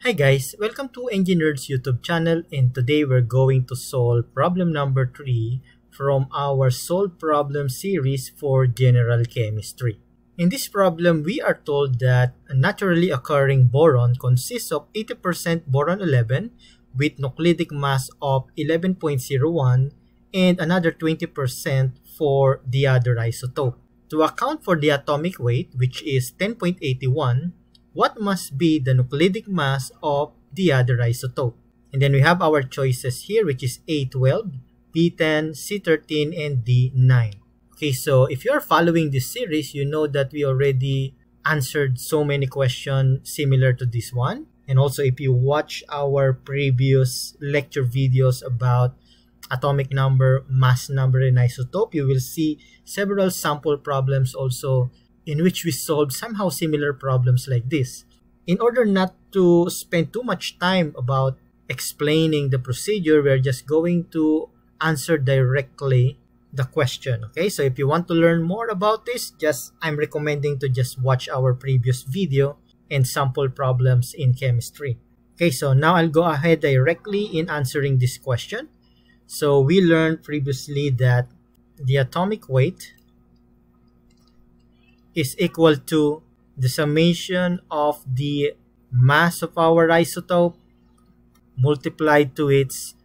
Hi guys, welcome to Engineers YouTube channel, and today we're going to solve problem number 3 from our Solve Problem series for General Chemistry. In this problem, we are told that a naturally occurring boron consists of 80% boron 11 with nucleic mass of 11.01 and another 20% for the other isotope. To account for the atomic weight, which is 10.81, what must be the nucleic mass of the other isotope? And then we have our choices here, which is A12, B10, C13, and D9. Okay, so if you're following this series, you know that we already answered so many questions similar to this one. And also, if you watch our previous lecture videos about atomic number, mass number, and isotope, you will see several sample problems also in which we solve somehow similar problems like this. In order not to spend too much time about explaining the procedure, we're just going to answer directly the question. Okay, so if you want to learn more about this, I'm recommending to just watch our previous video and sample problems in chemistry. Okay, so now I'll go ahead directly in answering this question. So we learned previously that the atomic weight is equal to the summation of the mass of our isotope multiplied to its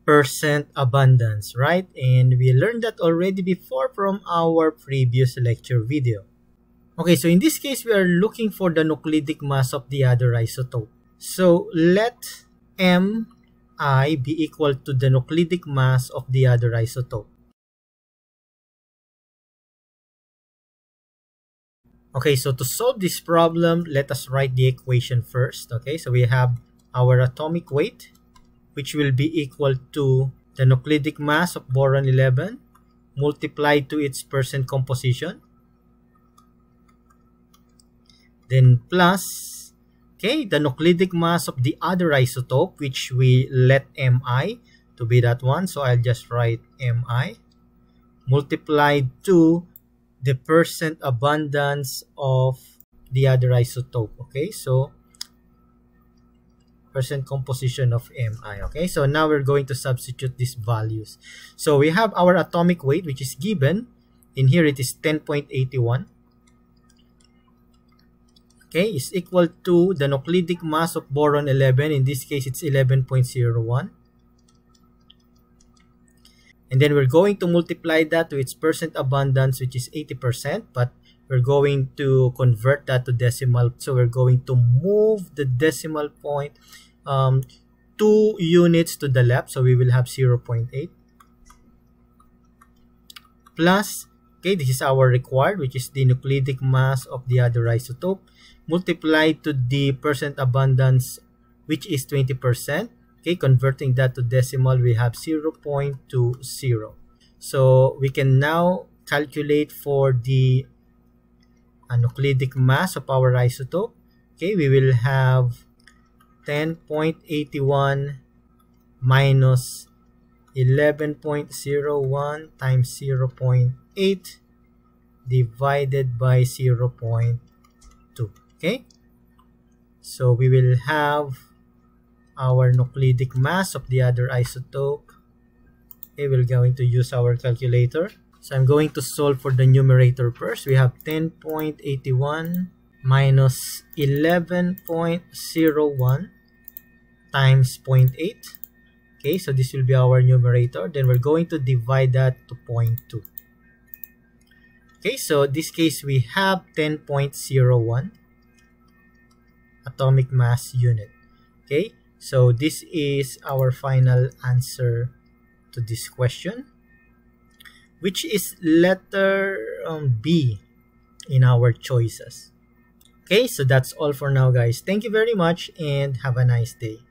percent abundance, right? And we learned that already before from our previous lecture video. Okay, so in this case, we are looking for the nucleic mass of the other isotope. So let Mi be equal to the nucleic mass of the other isotope. Okay, so to solve this problem, let us write the equation first. Okay, so we have our atomic weight, which will be equal to the nucleic mass of boron 11 multiplied to its percent composition. Then plus, okay, the nucleic mass of the other isotope, which we let Mi to be that one. So I'll just write Mi multiplied to the percent abundance of the other isotope. Okay, so percent composition of Mi. Okay, so now we're going to substitute these values. So we have our atomic weight, which is given in here. It is 10.81. Okay, is equal to the nucleic mass of boron 11. In this case, it's 11.01. And then we're going to multiply that to its percent abundance, which is 80%, but we're going to convert that to decimal. So we're going to move the decimal point 2 units to the left. So we will have 0.8 plus, okay, this is our required, which is the nucleic mass of the other isotope, multiplied to the percent abundance, which is 20%. Okay, converting that to decimal, we have 0.20. So we can now calculate for the nucleic mass of our isotope. Okay, we will have 10.81 minus 11.01 times 0.8 divided by 0.2. Okay, so we will have our nucleic mass of the other isotope. Okay, we're going to use our calculator. So I'm going to solve for the numerator first. We have 10.81 minus 11.01 times 0.8. Okay, so this will be our numerator. Then we're going to divide that to 0.2. Okay, so this case we have 10.01 atomic mass unit. Okay, so this is our final answer to this question, which is letter B in our choices. Okay, so that's all for now, guys. Thank you very much and have a nice day.